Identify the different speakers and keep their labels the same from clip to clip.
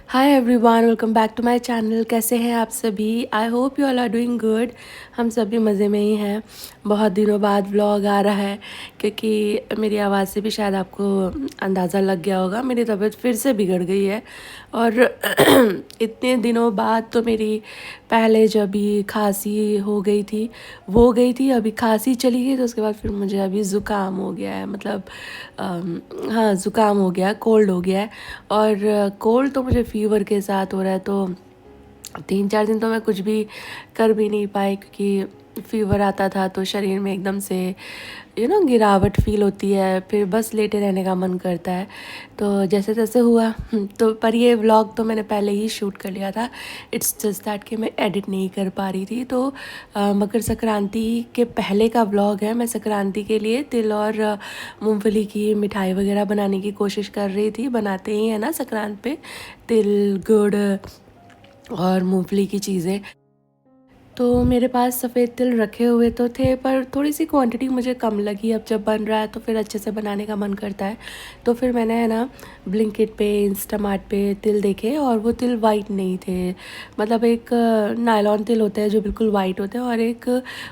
Speaker 1: Hi everyone, welcome back to my channel. कैसे हैं आप सभी? I hope you all are doing good. हम सभी मज़े में ही हैं। बहुत दिनों बाद व्लॉग आ रहा है क्योंकि मेरी आवाज़ से भी शायद आपको अंदाज़ा लग गया होगा, मेरी तबीयत फिर से बिगड़ गई है। और इतने दिनों बाद तो मेरी पहले जब भी खांसी हो गई थी वो गई थी, अभी खांसी चली गई, तो उसके बाद फिर मुझे अभी ज़ुकाम हो गया है। मतलब हाँ, ज़ुकाम हो गया, कोल्ड हो गया है। और कोल्ड तो मुझे फ़ीवर के साथ हो रहा है, तो 3-4 दिन तो मैं कुछ भी कर भी नहीं पाई क्योंकि फ़ीवर आता था तो शरीर में एकदम से गिरावट फ़ील होती है, फिर बस लेटे रहने का मन करता है। तो जैसे तैसे हुआ। तो पर ये व्लॉग तो मैंने पहले ही शूट कर लिया था। इट्स जस्ट दैट कि मैं एडिट नहीं कर पा रही थी। तो मकर संक्रांति के पहले का व्लॉग है। मैं संक्रांति के लिए तिल और मूंगफली की मिठाई वगैरह बनाने की कोशिश कर रही थी। बनाते ही है ना संक्रांत पे तिल, गुड़ और मूंगफली की चीज़ें। तो मेरे पास सफ़ेद तिल रखे हुए तो थे, पर थोड़ी सी क्वांटिटी मुझे कम लगी। अब जब बन रहा है तो फिर अच्छे से बनाने का मन करता है। तो फिर मैंने है ना ब्लिंकिट पे, इंस्टामार्ट पे तिल देखे, और वो तिल वाइट नहीं थे। मतलब एक नायलॉन तिल होते हैं जो बिल्कुल वाइट होते हैं, और एक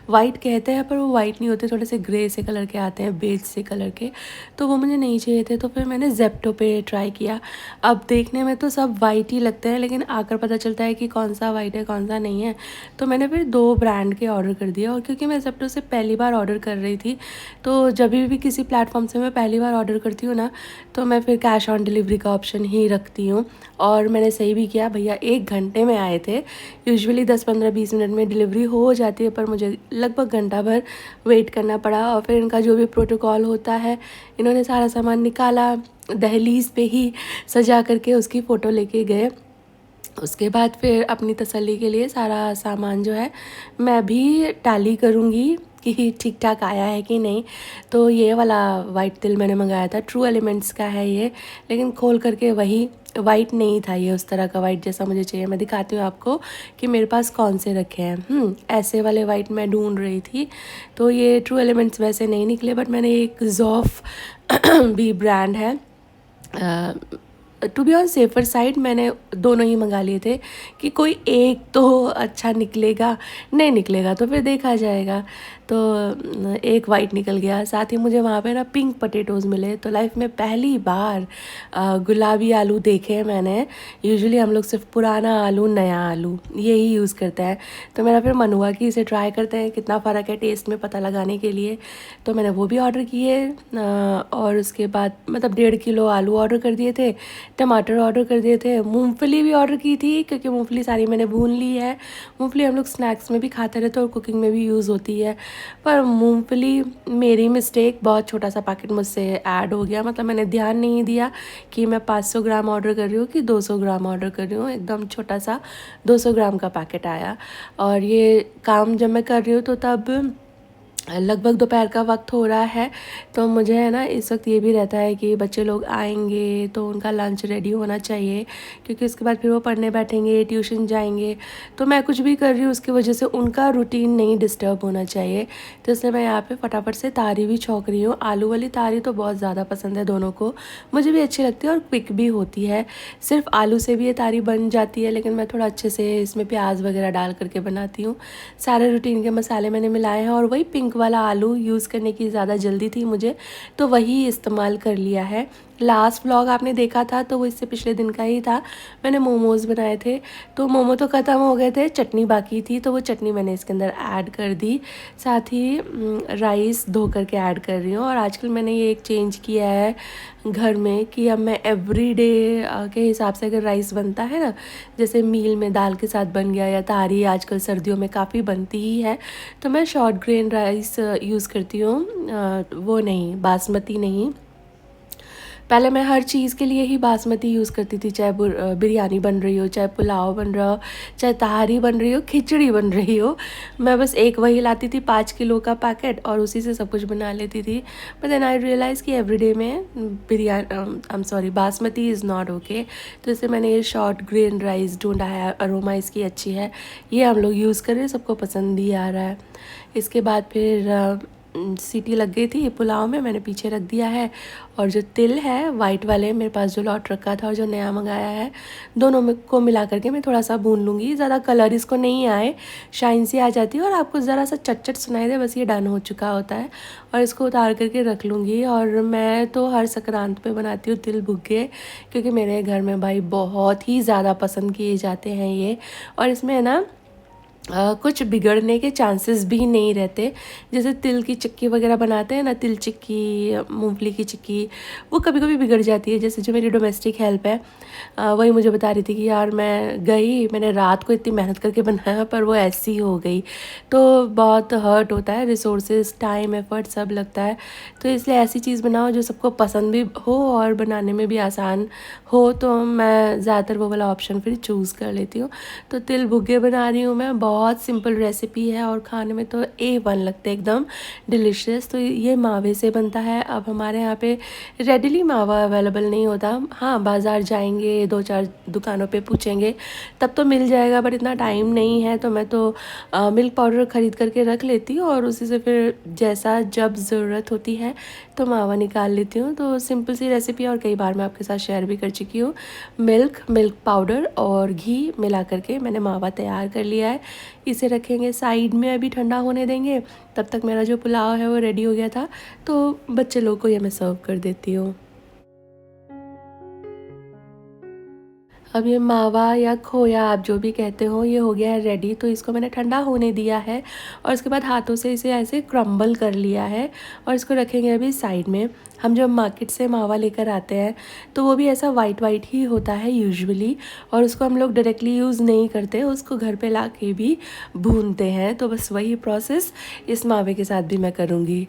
Speaker 1: वाइट कहते हैं पर वो वाइट नहीं होते, थोड़े से ग्रे से कलर के आते हैं, बेज से कलर के। तो वो मुझे नहीं चाहिए थे। तो फिर मैंने जेप्टो पे ट्राई किया। अब देखने में तो सब वाइट ही लगते हैं, लेकिन आकर पता चलता है कि कौन सा वाइट है कौन सा नहीं है। तो मैंने फिर 2 ब्रांड के ऑर्डर कर दिए। और क्योंकि मैं ज़ेप्टो से पहली बार ऑर्डर कर रही थी, तो जब भी किसी प्लेटफॉर्म से मैं पहली बार ऑर्डर करती हूँ ना, तो मैं फिर कैश ऑन डिलीवरी का ऑप्शन ही रखती हूँ। और मैंने सही भी किया, भैया 1 घंटे में आए थे। यूजुअली 10-15-20 मिनट में डिलीवरी हो जाती है, पर मुझे लगभग घंटा भर वेट करना पड़ा। और फिर इनका जो भी प्रोटोकॉल होता है, इन्होंने सारा सामान निकाला, दहलीज पे ही सजा करके उसकी फ़ोटो लेके गए। उसके बाद फिर अपनी तसल्ली के लिए सारा सामान जो है मैं भी टैली करूँगी कि ठीक ठाक आया है कि नहीं। तो ये वाला वाइट तिल मैंने मंगाया था, ट्रू एलिमेंट्स का है ये, लेकिन खोल करके वही वाइट नहीं था ये, उस तरह का वाइट जैसा मुझे चाहिए। मैं दिखाती हूँ आपको कि मेरे पास कौन से रखे हैं। ऐसे वाले वाइट मैं ढूंढ रही थी। तो ये ट्रू एलिमेंट्स वैसे नहीं निकले, बट मैंने एक ज़ॉफ भी ब्रांड है, to be on safer side, मैंने दोनों ही मंगा लिए थे कि कोई एक तो अच्छा निकलेगा, नहीं निकलेगा तो फिर देखा जाएगा। तो एक वाइट निकल गया। साथ ही मुझे वहाँ पे ना पिंक पटेटोज़ मिले। तो लाइफ में पहली बार गुलाबी आलू देखे हैं मैंने। यूजुअली हम लोग सिर्फ पुराना आलू, नया आलू यही यूज़ करते हैं। तो मेरा फिर मन हुआ कि इसे ट्राई करते हैं, कितना फ़र्क है टेस्ट में पता लगाने के लिए। तो मैंने वो भी ऑर्डर किए। और उसके बाद मतलब 1.5 किलो आलू ऑर्डर कर दिए थे, टमाटर ऑर्डर कर दिए थे, मूंगफली भी ऑर्डर की थी क्योंकि मूंगफली सारी मैंने भून ली है। मूंगफली हम लोग स्नैक्स में भी खाते रहते हैं और कुकिंग में भी यूज़ होती है। पर मूंगफली मेरी मिस्टेक, बहुत छोटा सा पैकेट मुझसे ऐड हो गया। मतलब मैंने ध्यान नहीं दिया कि मैं 500 ग्राम ऑर्डर कर रही हूँ कि 200 ग्राम ऑर्डर कर रही हूँ। एकदम छोटा सा 200 ग्राम का पैकेट आया। और ये काम जब मैं कर रही हूँ तो तब लगभग दोपहर का वक्त हो रहा है। तो मुझे है ना इस वक्त ये भी रहता है कि बच्चे लोग आएंगे तो उनका लंच रेडी होना चाहिए, क्योंकि उसके बाद फिर वो पढ़ने बैठेंगे, ट्यूशन जाएंगे। तो मैं कुछ भी कर रही हूँ उसकी वजह से उनका रूटीन नहीं डिस्टर्ब होना चाहिए। तो इसलिए मैं यहाँ पे फटाफट से तारी भी छौंक रही हूँ। आलू वाली तारी तो बहुत ज़्यादा पसंद है दोनों को, मुझे भी अच्छी लगती है और क्विक भी होती है। सिर्फ आलू से भी ये तारी बन जाती है, लेकिन मैं थोड़ा अच्छे से इसमें प्याज वगैरह डाल करके बनाती हूँ। सारे रूटीन के मसाले मैंने मिलाए हैं, और वही पिंक वाला आलू यूज़ करने की ज़्यादा जल्दी थी मुझे, तो वही इस्तेमाल कर लिया है। लास्ट व्लॉग आपने देखा था तो वो इससे पिछले दिन का ही था। मैंने मोमोज़ बनाए थे, तो मोमो तो ख़त्म हो गए थे, चटनी बाकी थी, तो वो चटनी मैंने इसके अंदर ऐड कर दी। साथ ही राइस धो करके ऐड कर रही हूँ। और आजकल मैंने ये एक चेंज किया है घर में कि अब मैं एवरीडे के हिसाब से, अगर राइस बनता है ना, जैसे मील में दाल के साथ बन गया या तारी आजकल सर्दियों में काफ़ी बनती ही है, तो मैं शॉर्ट ग्रेन राइस यूज़ करती हूँ, वो नहीं, बासमती नहीं। पहले मैं हर चीज़ के लिए ही बासमती यूज़ करती थी, चाहे बिरयानी बन रही हो, चाहे पुलाव बन रहा हो, चाहे तहारी बन रही हो, खिचड़ी बन रही हो। मैं बस एक वही लाती थी 5 किलो का पैकेट और उसी से सब कुछ बना लेती थी। बट देन आई रियलाइज़ कि एवरीडे में biryani, I am sorry, basmati is not okay. तो इससे मैंने ये शॉर्ट ग्रेन राइस ढूंढा है। अरोमा इसकी अच्छी है, ये हम लोग यूज़ कर रहे हैं, सबको पसंद भी आ रहा है। इसके बाद फिर सीटी लग गई थी पुलाव में, मैंने पीछे रख दिया है। और जो तिल है वाइट वाले मेरे पास जो लौट रखा था और जो नया मंगाया है, दोनों में को मिला करके मैं थोड़ा सा भून लूँगी। ज़्यादा कलर इसको नहीं आए, शाइन सी आ जाती है और आपको ज़रा सा चट सुनाई दे, बस ये डन हो चुका होता है। और इसको उतार करके रख लूँगी। और मैं तो हर संक्रांत पे बनाती हूँ तिल भुग्गे, क्योंकि मेरे घर में भाई बहुत ही ज़्यादा पसंद किए जाते हैं ये। और इसमें है ना कुछ बिगड़ने के चांसेस भी नहीं रहते। जैसे तिल की चिक्की वगैरह बनाते हैं ना, तिल चिक्की, मूंगफली की चिक्की, वो कभी कभी बिगड़ जाती है। जैसे जो मेरी डोमेस्टिक हेल्प है, वही मुझे बता रही थी कि यार मैंने रात को इतनी मेहनत करके बनाया पर वो ऐसी हो गई। तो बहुत हर्ट होता है, रिसोर्सेज, टाइम, एफर्ट सब लगता है। तो इसलिए ऐसी चीज़ बनाओ जो सबको पसंद भी हो और बनाने में भी आसान हो। तो मैं ज़्यादातर वो वाला ऑप्शन फिर चूज़ कर लेती हूँ। तो तिल भुग्गे बना रही हूँ मैं, बहुत सिंपल रेसिपी है और खाने में तो A1 लगते हैं, एकदम डिलीशियस। तो ये मावे से बनता है। अब हमारे यहाँ पे रेडिली मावा अवेलेबल नहीं होता। हाँ, बाज़ार जाएंगे, 2-4 दुकानों पे पूछेंगे तब तो मिल जाएगा, बट इतना टाइम नहीं है। तो मैं तो मिल्क पाउडर ख़रीद करके रख लेती हूँ और उसी से फिर जैसा जब ज़रूरत होती है तो मावा निकाल लेती हूँ। तो सिंपल सी रेसिपी, और कई बार मैं आपके साथ शेयर भी कर चुकी हूँ। मिल्क पाउडर और घी मिला करके मैंने मावा तैयार कर लिया है। इसे रखेंगे साइड में, अभी ठंडा होने देंगे। तब तक मेरा जो पुलाव है वो रेडी हो गया था, तो बच्चे लोग को ये मैं सर्व कर देती हूँ। अब ये मावा या खोया आप जो भी कहते हो, ये हो गया है रेडी। तो इसको मैंने ठंडा होने दिया है और उसके बाद हाथों से इसे ऐसे क्रम्बल कर लिया है और इसको रखेंगे अभी साइड में। हम जब मार्केट से मावा लेकर आते हैं तो वो भी ऐसा वाइट वाइट ही होता है यूजुअली, और उसको हम लोग डायरेक्टली यूज़ नहीं करते, उसको घर पे ला के भी भूनते हैं। तो बस वही प्रोसेस इस मावे के साथ भी मैं करूँगी।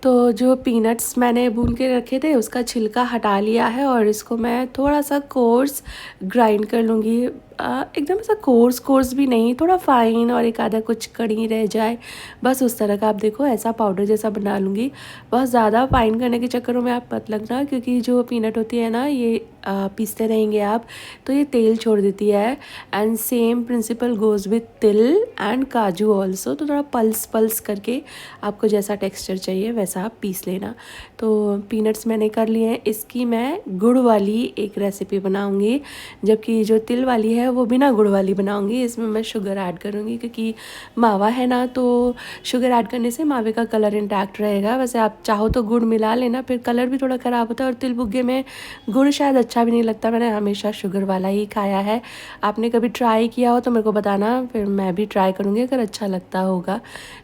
Speaker 1: तो जो पीनट्स मैंने भून के रखे थे उसका छिलका हटा लिया है और इसको मैं थोड़ा सा कोर्स ग्राइंड कर लूँगी। एकदम ऐसा कोर्स भी नहीं, थोड़ा फाइन, और एक आधा कुछ कड़ी रह जाए, बस उस तरह का। आप देखो ऐसा पाउडर जैसा बना लूँगी। बहुत ज़्यादा फाइन करने के चक्करों में आप मत लगना, क्योंकि जो पीनट होती है ना, ये पीसते रहेंगे आप तो ये तेल छोड़ देती है। And same principle goes with तिल एंड काजू ऑल्सो। तो थोड़ा पल्स करके आपको जैसा टेक्सचर चाहिए वैसा आप पीस लेना। तो पीनट्स मैंने कर लिए हैं। इसकी मैं गुड़ वाली एक रेसिपी बनाऊंगी, जबकि जो तिल वाली है वो बिना गुड़ वाली बनाऊंगी। इसमें मैं शुगर ऐड करूंगी, क्योंकि मावा है ना, तो शुगर ऐड करने से मावे का कलर इंटैक्ट रहेगा। वैसे आप चाहो तो गुड़ मिला लेना, फिर कलर भी थोड़ा ख़राब होता है। और तिल बुग्गे में गुड़ शायद अच्छा भी नहीं लगता, मैंने हमेशा शुगर वाला ही खाया है। आपने कभी ट्राई किया हो तो मेरे को बताना, फिर मैं भी ट्राई करूँगी अगर अच्छा लगता होगा।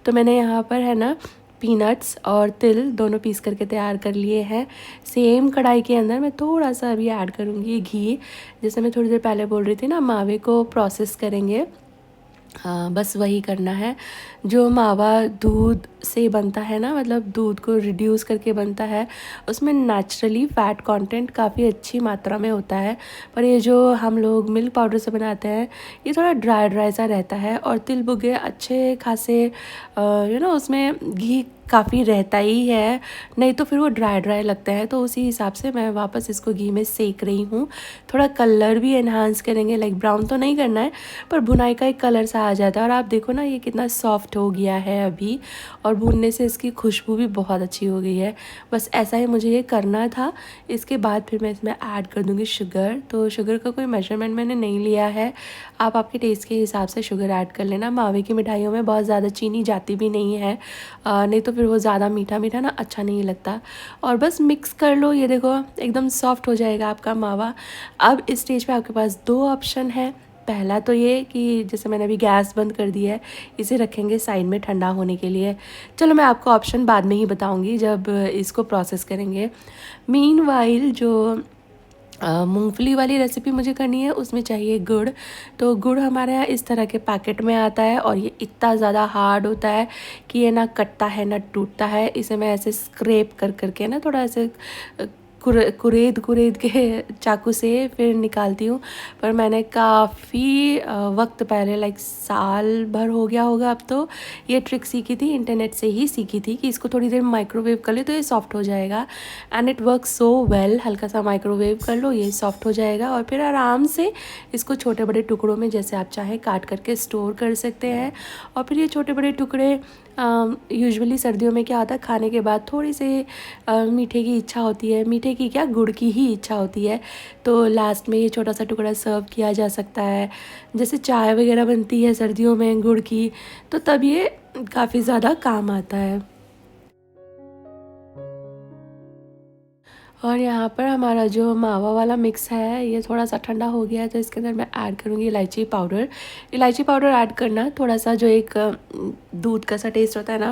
Speaker 1: तो मैंने यहाँ पर है ना पीनट्स और तिल दोनों पीस करके तैयार कर लिए हैं। सेम कढ़ाई के अंदर मैं थोड़ा सा अभी ऐड करूँगी घी। जैसे मैं थोड़ी देर पहले बोल रही थी ना, मावे को प्रोसेस करेंगे, हाँ बस वही करना है। जो मावा दूध से बनता है ना, मतलब दूध को रिड्यूस करके बनता है, उसमें नेचुरली फ़ैट कंटेंट काफ़ी अच्छी मात्रा में होता है। पर ये जो हम लोग मिल्क पाउडर से बनाते हैं ये थोड़ा ड्राई सा रहता है। और तिल बुगे अच्छे खासे उसमें घी काफ़ी रहता ही है, नहीं तो फिर वो ड्राई लगता है। तो उसी हिसाब से मैं वापस इसको घी में सेक रही हूँ। थोड़ा कलर भी एनहांस करेंगे, लाइक ब्राउन तो नहीं करना है, पर भुनाई का एक कलर सा आ जाता है। और आप देखो ना ये कितना सॉफ्ट हो गया है अभी, और भूनने से इसकी खुशबू भी बहुत अच्छी हो गई है। बस ऐसा ही मुझे ये करना था। इसके बाद फिर मैं इसमें ऐड कर दूँगी शुगर। तो शुगर का कोई मेजरमेंट मैंने नहीं लिया है, आप आपके टेस्ट के हिसाब से शुगर ऐड कर लेना। मावे की मिठाइयों में बहुत ज़्यादा चीनी जाती भी नहीं है, नहीं तो फिर वो ज़्यादा मीठा ना अच्छा नहीं लगता। और बस मिक्स कर लो, ये देखो एकदम सॉफ्ट हो जाएगा आपका मावा। अब इस स्टेज पे आपके पास दो ऑप्शन है। पहला तो ये कि जैसे मैंने अभी गैस बंद कर दिया है, इसे रखेंगे साइड में ठंडा होने के लिए। चलो मैं आपको ऑप्शन बाद में ही बताऊंगी जब इसको प्रोसेस करेंगे। मीनवाइल जो मूंगफली वाली रेसिपी मुझे करनी है, उसमें चाहिए गुड़। तो गुड़ हमारे यहाँ इस तरह के पैकेट में आता है और ये इतना ज़्यादा हार्ड होता है कि ये ना कटता है ना टूटता है। इसे मैं ऐसे स्क्रैप करके ना थोड़ा ऐसे कुरेद कुरेद के चाकू से फिर निकालती हूँ। पर मैंने काफ़ी वक्त पहले, लाइक साल भर हो गया होगा अब तो, ये ट्रिक सीखी थी, इंटरनेट से ही सीखी थी कि इसको थोड़ी देर माइक्रोवेव कर ले तो ये सॉफ्ट हो जाएगा। And it work so well. हल्का सा माइक्रोवेव कर लो, ये सॉफ्ट हो जाएगा और फिर आराम से इसको छोटे बड़े टुकड़ों में जैसे आप चाहें काट करके स्टोर कर सकते हैं। और फिर ये छोटे बड़े टुकड़े यूजुअली सर्दियों में क्या होता है, खाने के बाद थोड़ी सी मीठे की इच्छा होती है, मीठे की क्या, गुड़ की ही इच्छा होती है, तो लास्ट में ये छोटा सा टुकड़ा सर्व किया जा सकता है। जैसे चाय वगैरह बनती है सर्दियों में गुड़ की, तो तब ये काफ़ी ज़्यादा काम आता है। और यहाँ पर हमारा जो मावा वाला मिक्स है ये थोड़ा सा ठंडा हो गया है, तो इसके अंदर मैं ऐड करूँगी इलायची पाउडर। इलायची पाउडर ऐड करना, थोड़ा सा जो एक दूध का सा टेस्ट होता है ना,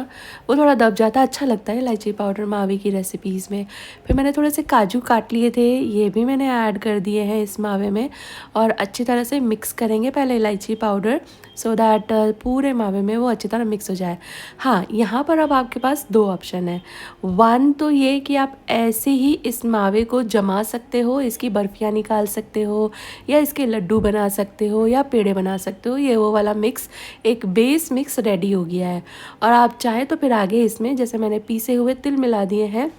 Speaker 1: वो थोड़ा दब जाता है, अच्छा लगता है इलायची पाउडर मावे की रेसिपीज़ में। फिर मैंने थोड़े से काजू काट लिए थे, ये भी मैंने ऐड कर दिए हैं इस मावे में। और अच्छी तरह से मिक्स करेंगे पहले इलायची पाउडर, सो दैट पूरे मावे में वो अच्छी तरह मिक्स हो जाए। हाँ, यहाँ पर अब आपके पास दो ऑप्शन है। वन तो ये कि आप ऐसे ही इस मावे को जमा सकते हो, इसकी बर्फियाँ निकाल सकते हो, या इसके लड्डू बना सकते हो, या पेड़े बना सकते हो। ये वो वाला मिक्स, एक बेस मिक्स रेडी हो गया है। और आप चाहे तो फिर आगे इसमें जैसे मैंने पीसे हुए तिल मिला दिए हैं,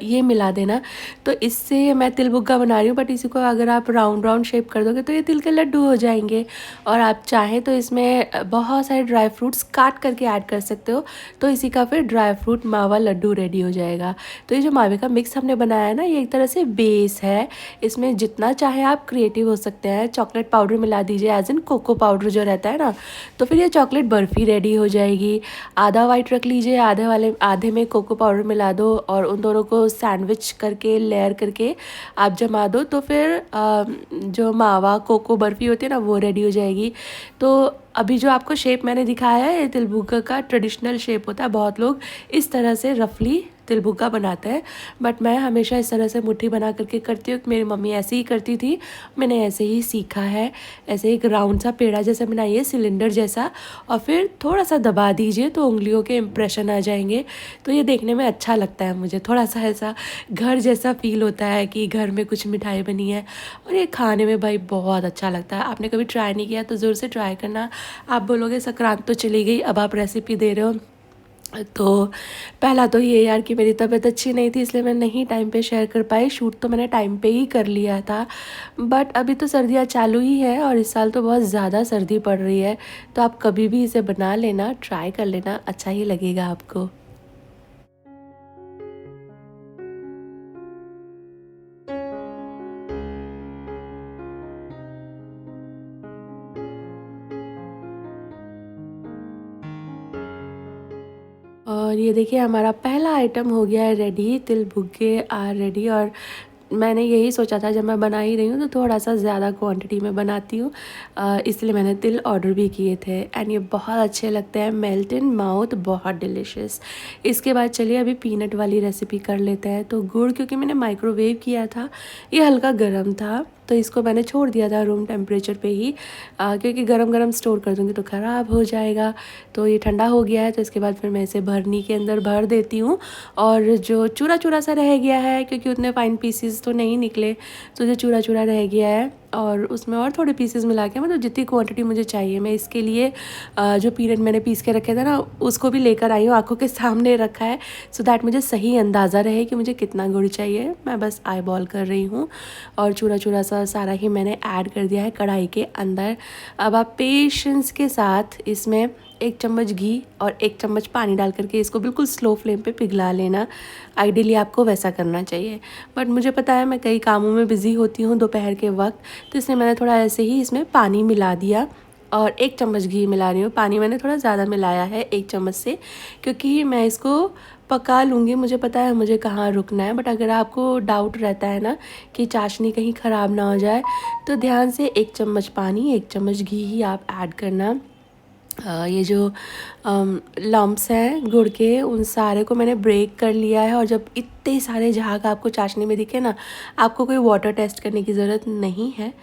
Speaker 1: ये मिला देना। तो इससे मैं तिल बुग्गा बना रही हूँ, बट इसी को अगर आप राउंड राउंड शेप कर दोगे तो ये तिल के लड्डू हो जाएंगे। और आप चाहें तो इसमें बहुत सारे ड्राई फ्रूट्स काट करके ऐड कर सकते हो, तो इसी का फिर ड्राई फ्रूट मावा लड्डू रेडी हो जाएगा। तो ये जो मावे का मिक्स हमने बनाया है ना, ये एक तरह से बेस है। इसमें जितना चाहे आप क्रिएटिव हो सकते हैं। चॉकलेट पाउडर मिला दीजिए, एज इन कोको पाउडर जो रहता है ना, तो फिर ये चॉकलेट बर्फ़ी रेडी हो जाएगी। आधा वाइट रख लीजिए, आधे में कोको पाउडर मिला दो और उन दोनों को सैंडविच करके लेयर करके आप जमा दो, तो फिर जो मावा कोको बर्फ़ी होती है ना, वो रेडी हो जाएगी। तो अभी जो आपको शेप मैंने दिखाया है, ये तिल बुग्गा का ट्रेडिशनल शेप होता है। बहुत लोग इस तरह से रफली तिल बुग्गा बनाते हैं, बट मैं हमेशा इस तरह से मुट्ठी बना करके करती हूँ। मेरी मम्मी ऐसे ही करती थी, मैंने ऐसे ही सीखा है। ऐसे एक राउंड सा पेड़ा जैसा बनाइए, सिलेंडर जैसा, और फिर थोड़ा सा दबा दीजिए तो उंगलियों के इम्प्रेशन आ जाएंगे। तो ये देखने में अच्छा लगता है, मुझे थोड़ा सा ऐसा घर जैसा फील होता है कि घर में कुछ मिठाई बनी है। और ये खाने में भाई बहुत अच्छा लगता है। आपने कभी ट्राई नहीं किया तो ज़रूर से ट्राई करना। आप बोलोगे संक्रांत तो चली गई, अब आप रेसिपी दे रहे हो। तो पहला तो ये यार कि मेरी तबीयत अच्छी नहीं थी, इसलिए मैं नहीं टाइम पे शेयर कर पाई। शूट तो मैंने टाइम पे ही कर लिया था, बट अभी तो सर्दियाँ चालू ही है और इस साल तो बहुत ज़्यादा सर्दी पड़ रही है। तो आप कभी भी इसे बना लेना, ट्राई कर लेना, अच्छा ही लगेगा आपको। और ये देखिए हमारा पहला आइटम हो गया है रेडी, तिल बुग्गे आर रेडी। और मैंने यही सोचा था जब मैं बना ही रही हूँ तो थोड़ा सा ज़्यादा क्वांटिटी में बनाती हूँ, इसलिए मैंने तिल ऑर्डर भी किए थे। एंड ये बहुत अच्छे लगते हैं, मेल्ट इन माउथ, बहुत डिलिशियस। इसके बाद चलिए अभी पीनट वाली रेसिपी कर लेते हैं। तो गुड़, क्योंकि मैंने माइक्रोवेव किया था, ये हल्का गर्म था, तो इसको मैंने छोड़ दिया था रूम टेम्परेचर पे ही, क्योंकि गरम गरम स्टोर कर दूँगी तो ख़राब हो जाएगा। तो ये ठंडा हो गया है, तो इसके बाद फिर मैं इसे भरनी के अंदर भर देती हूँ। और जो चूरा चूरा सा रह गया है, क्योंकि उतने फाइन पीसीज तो नहीं निकले, तो जो चूरा चूरा रह गया है और उसमें और थोड़े पीसेस मिला के, मतलब जितनी क्वांटिटी मुझे चाहिए, मैं इसके लिए जो पीनट मैंने पीस के रखे थे ना, उसको भी लेकर आई हूँ, आंखों के सामने रखा है, सो दैट मुझे सही अंदाज़ा रहे कि मुझे कितना गुड़ चाहिए। मैं बस आई बॉल कर रही हूँ और चूरा चूरा सा सारा ही मैंने ऐड कर दिया है कढ़ाई के अंदर। अब आप पेशेंस के साथ इसमें 1 चम्मच घी और 1 चम्मच पानी डाल करके इसको बिल्कुल स्लो फ्लेम पे पिघला लेना। आइडियली आपको वैसा करना चाहिए, बट मुझे पता है मैं कई कामों में बिज़ी होती हूँ दोपहर के वक्त, तो इसलिए मैंने थोड़ा ऐसे ही इसमें पानी मिला दिया और 1 चम्मच घी मिला रही हूँ। पानी मैंने थोड़ा ज़्यादा मिलाया है 1 चम्मच से, क्योंकि मैं इसको पका लूँगी, मुझे पता है मुझे कहाँ रुकना है। बट अगर आपको डाउट रहता है ना कि चाशनी कहीं ख़राब ना हो जाए, तो ध्यान से 1 चम्मच पानी 1 चम्मच घी ही आप ऐड करना। ये जो लम्प्स हैं गुड़ के, उन सारे को मैंने ब्रेक कर लिया है। और जब इतने सारे झाग आपको चाशनी में दिखे ना, आपको कोई वाटर टेस्ट करने की ज़रूरत नहीं है,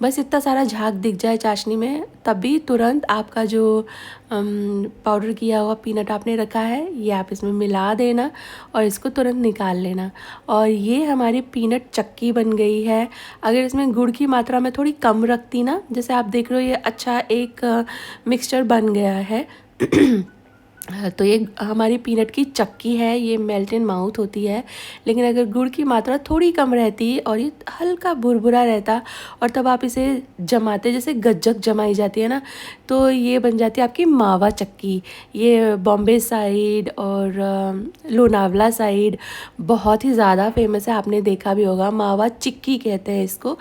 Speaker 1: बस इतना सारा झाग दिख जाए चाशनी में, तभी तुरंत आपका जो पाउडर किया हुआ पीनट आपने रखा है ये आप इसमें मिला देना और इसको तुरंत निकाल लेना। और ये हमारी पीनट चक्की बन गई है। अगर इसमें गुड़ की मात्रा में थोड़ी कम रखती ना, जैसे आप देख रहे हो ये अच्छा एक मिक्सचर बन गया है तो ये हमारी पीनट की चक्की है, ये मेल्ट इन माउथ होती है। लेकिन अगर गुड़ की मात्रा थोड़ी कम रहती और ये हल्का भुरभुरा रहता और तब आप इसे जमाते, जैसे गज्जक जमाई जाती है ना, तो ये बन जाती है आपकी मावा चक्की। ये बॉम्बे साइड और लोनावला साइड बहुत ही ज़्यादा फेमस है, आपने देखा भी होगा। मावा चिक्की कहते हैं इसको।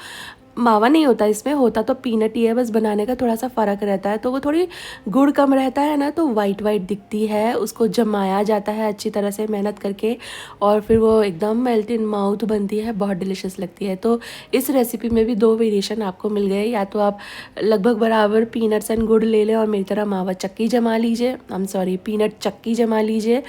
Speaker 1: मावा नहीं होता इसमें, होता तो पीनट ही है, बस बनाने का थोड़ा सा फ़र्क रहता है। तो वो थोड़ी गुड़ कम रहता है ना, तो वाइट वाइट दिखती है। उसको जमाया जाता है अच्छी तरह से मेहनत करके और फिर वो एकदम मेल्ट इन माउथ बनती है, बहुत डिलीशियस लगती है। तो इस रेसिपी में भी 2 वेरिएशन आपको मिल गए। या तो आप लगभग बराबर पीनट्स एंड गुड़ ले लें और मेरी तरह मावा चक्की जमा लीजिए, पीनट चक्की जमा लीजिए,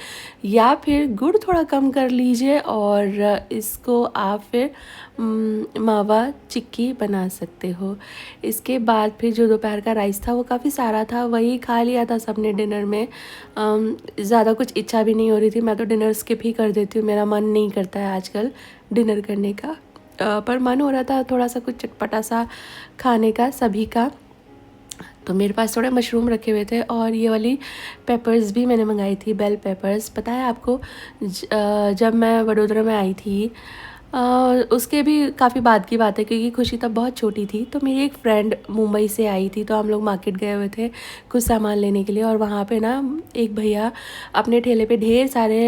Speaker 1: या फिर गुड़ थोड़ा कम कर लीजिए और इसको आप फिर मावा चिक्की बना सकते हो। इसके बाद फिर जो दोपहर का राइस था वो काफ़ी सारा था, वही खा लिया था सबने डिनर में। ज़्यादा कुछ इच्छा भी नहीं हो रही थी, मैं तो डिनर स्किप ही कर देती हूँ, मेरा मन नहीं करता है आजकल डिनर करने का। पर मन हो रहा था थोड़ा सा कुछ चटपटा सा खाने का सभी का। तो मेरे पास थोड़े मशरूम रखे हुए थे और ये वाली पेपर्स भी मैंने मंगाई थी, बेल पेपर्स। पता है आपको, जब मैं वडोदरा में आई थी उसके भी काफ़ी बाद की बात है, क्योंकि खुशी तब बहुत छोटी थी। तो मेरी एक फ्रेंड मुंबई से आई थी, तो हम लोग मार्केट गए हुए थे कुछ सामान लेने के लिए। और वहाँ पे ना एक भैया अपने ठेले पे ढेर सारे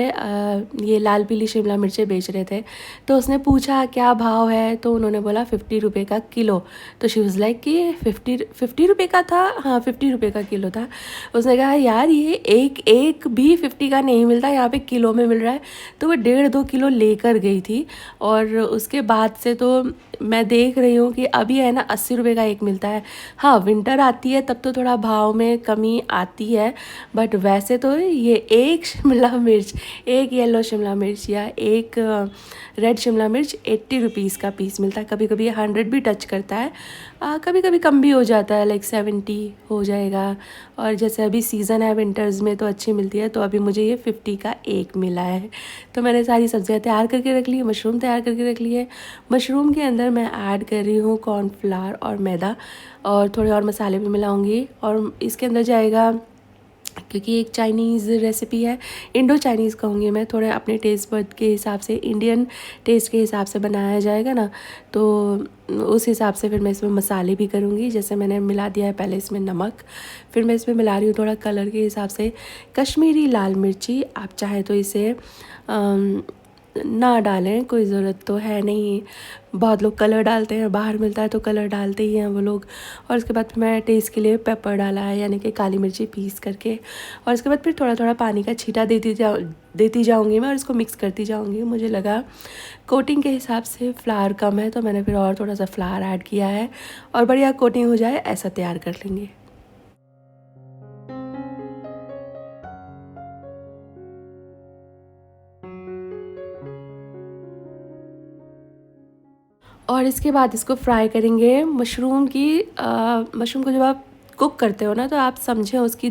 Speaker 1: ये लाल पीली शिमला मिर्चें बेच रहे थे। तो उसने पूछा क्या भाव है, तो उन्होंने बोला 50 रुपये का किलो। तो शी वॉज़ लाइक कि 50 रुपये का था, हाँ 50 रुपये का किलो था। उसने कहा यार ये एक भी 50 का नहीं मिलता, यहाँ पे किलो में मिल रहा है। तो वो 1.5-2 किलो लेकर गई थी। और उसके बाद से तो मैं देख रही हूँ कि अभी है ना 80 रुपये का एक मिलता है। हाँ विंटर आती है तब तो थोड़ा भाव में कमी आती है, बट वैसे तो ये एक शिमला मिर्च, एक येलो शिमला मिर्च या एक रेड शिमला मिर्च 80 रुपीज़ का पीस मिलता है। कभी कभी 100 भी टच करता है, कभी कभी कम भी हो जाता है, लाइक 70 हो जाएगा। और जैसे अभी सीज़न है विंटर्स में तो अच्छी मिलती है, तो अभी मुझे ये 50 का एक मिला है। तो मैंने सारी सब्जियां तैयार करके रख ली, मशरूम तैयार करके रख लिए। मशरूम के अंदर मैं ऐड कर रही हूँ कॉर्नफ्लावर और मैदा और थोड़े और मसाले भी मिलाऊंगी। और इसके अंदर जाएगा, क्योंकि एक चाइनीज़ रेसिपी है, इंडो चाइनीज़ कहूँगी मैं, थोड़े अपने टेस्ट बड के हिसाब से, इंडियन टेस्ट के हिसाब से बनाया जाएगा ना, तो उस हिसाब से फिर मैं इसमें मसाले भी करूँगी। जैसे मैंने मिला दिया है पहले इसमें नमक, फिर मैं इसमें मिला रही हूँ थोड़ा कलर के हिसाब से कश्मीरी लाल मिर्ची। आप चाहें तो इसे ना डालें, कोई ज़रूरत तो है नहीं। बहुत लोग कलर डालते हैं, बाहर मिलता है तो कलर डालते ही हैं वो लोग। और उसके बाद मैं टेस्ट के लिए पेपर डाला है, यानी कि काली मिर्ची पीस करके। और उसके बाद फिर थोड़ा थोड़ा पानी का छींटा देती जाऊँगी मैं और इसको मिक्स करती जाऊँगी। मुझे लगा कोटिंग के हिसाब से फ्लावर कम है, तो मैंने फिर और थोड़ा सा फ्लावर ऐड किया है। और बढ़िया कोटिंग हो जाए ऐसा तैयार कर लेंगे। और इसके बाद इसको फ्राई करेंगे। मशरूम को जब आप कुक करते हो ना, तो आप समझें उसकी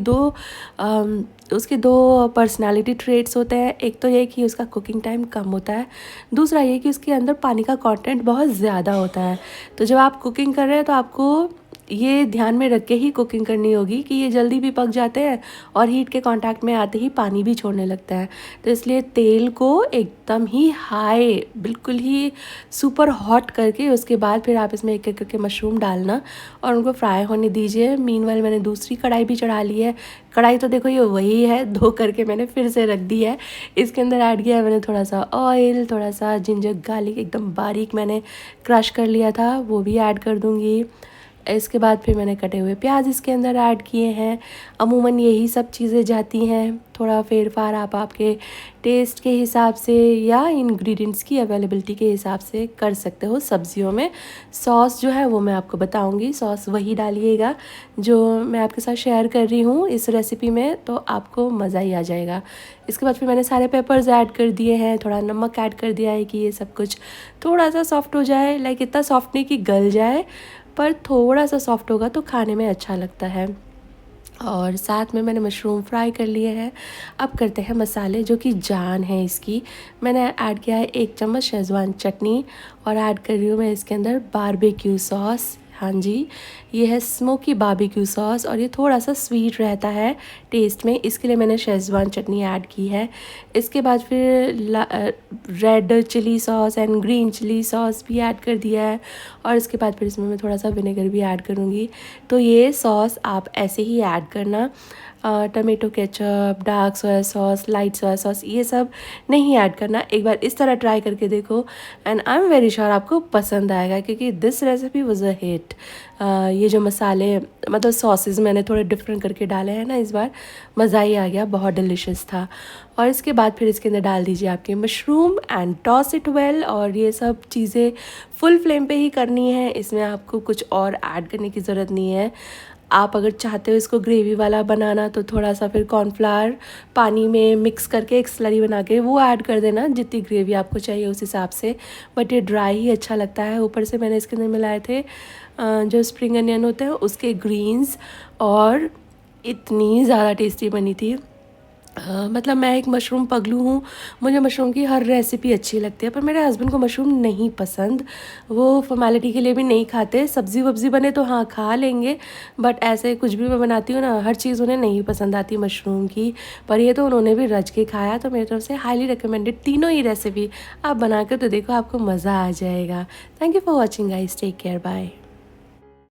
Speaker 1: दो पर्सनालिटी ट्रेट्स होते हैं। एक तो ये कि उसका कुकिंग टाइम कम होता है, दूसरा ये कि उसके अंदर पानी का कंटेंट बहुत ज़्यादा होता है। तो जब आप कुकिंग कर रहे हैं तो आपको ये ध्यान में रख के ही कुकिंग करनी होगी कि ये जल्दी भी पक जाते हैं और हीट के कांटेक्ट में आते ही पानी भी छोड़ने लगता है। तो इसलिए तेल को एकदम ही हाई, बिल्कुल ही सुपर हॉट करके उसके बाद फिर आप इसमें एक एक करके मशरूम डालना और उनको फ्राई होने दीजिए। मीनवाइल मैंने दूसरी कढ़ाई भी चढ़ा ली है। कढ़ाई तो देखो ये वही है, धो करके मैंने फिर से रख दी है। इसके अंदर ऐड किया है मैंने थोड़ा सा ऑयल, थोड़ा सा जिंजर गार्लिक एकदम बारीक मैंने क्रश कर लिया था, वो भी ऐड कर दूँगी। इसके बाद फिर मैंने कटे हुए प्याज इसके अंदर ऐड किए हैं। अमूमन यही सब चीज़ें जाती हैं, थोड़ा फेरफार आप आपके टेस्ट के हिसाब से या इंग्रेडिएंट्स की अवेलेबिलिटी के हिसाब से कर सकते हो सब्जियों में। सॉस जो है वो मैं आपको बताऊंगी, सॉस वही डालिएगा जो मैं आपके साथ शेयर कर रही हूँ इस रेसिपी में, तो आपको मज़ा ही आ जाएगा। इसके बाद फिर मैंने सारे पेपर्स ऐड कर दिए हैं, थोड़ा नमक ऐड कर दिया है कि ये सब कुछ थोड़ा सा सॉफ्ट हो जाए, लाइक इतना सॉफ्ट नहीं कि गल जाए, पर थोड़ा सा सॉफ्ट होगा तो खाने में अच्छा लगता है। और साथ में मैंने मशरूम फ्राई कर लिए हैं। अब करते हैं मसाले, जो कि जान है इसकी। मैंने ऐड किया है 1 चम्मच शेज़वान चटनी, और ऐड कर रही हूँ मैं इसके अंदर बारबेक्यू सॉस। हाँ जी, ये है स्मोकी बारबेक्यू सॉस, और ये थोड़ा सा स्वीट रहता है टेस्ट में, इसके लिए मैंने शेज़वान चटनी ऐड की है। इसके बाद फिर red chilli sauce and green chilli sauce भी ऐड कर दिया है, और इसके बाद फिर इसमें मैं थोड़ा सा विनेगर भी ऐड करूँगी। तो ये सॉस आप ऐसे ही ऐड करना। Tomato ketchup, dark soya sauce, light soya sauce, ये सब नहीं ऐड करना। एक बार इस तरह ट्राई करके देखो and I am very sure आपको पसंद आएगा, क्योंकि this recipe was a hit. ये जो मसाले मतलब सॉसेस मैंने थोड़े डिफरेंट करके डाले हैं ना इस बार, मज़ा ही आ गया, बहुत डिलिशियस था। और इसके बाद फिर इसके अंदर डाल दीजिए आपके mushroom and toss it well. और ये सब चीज़ें फुल फ्लेम पे ही करनी है, इसमें आपको कुछ और ऐड करने की ज़रूरत नहीं है। आप अगर चाहते हो इसको ग्रेवी वाला बनाना तो थोड़ा सा फिर कॉर्नफ्लावर पानी में मिक्स करके एक स्लरी बना के वो ऐड कर देना, जितनी ग्रेवी आपको चाहिए उस हिसाब से। बट ये ड्राई ही अच्छा लगता है। ऊपर से मैंने इसके अंदर मिलाए थे जो स्प्रिंग अनियन होते हैं उसके ग्रीन्स, और इतनी ज़्यादा टेस्टी बनी थी। मतलब मैं एक मशरूम पगलू हूँ, मुझे मशरूम की हर रेसिपी अच्छी लगती है, पर मेरे हस्बैंड को मशरूम नहीं पसंद। वो फॉर्मेलिटी के लिए भी नहीं खाते। सब्ज़ी वब्ज़ी बने तो हाँ खा लेंगे, बट ऐसे कुछ भी मैं बनाती हूँ ना, हर चीज़ उन्हें नहीं पसंद आती मशरूम की। पर ये तो उन्होंने भी रज के खाया, तो मेरी तरफ से हाईली रिकमेंडेड तीनों ही रेसिपी आप बना कर तो देखो, आपको मज़ा आ जाएगा। Thank you for watching guys, take care, bye.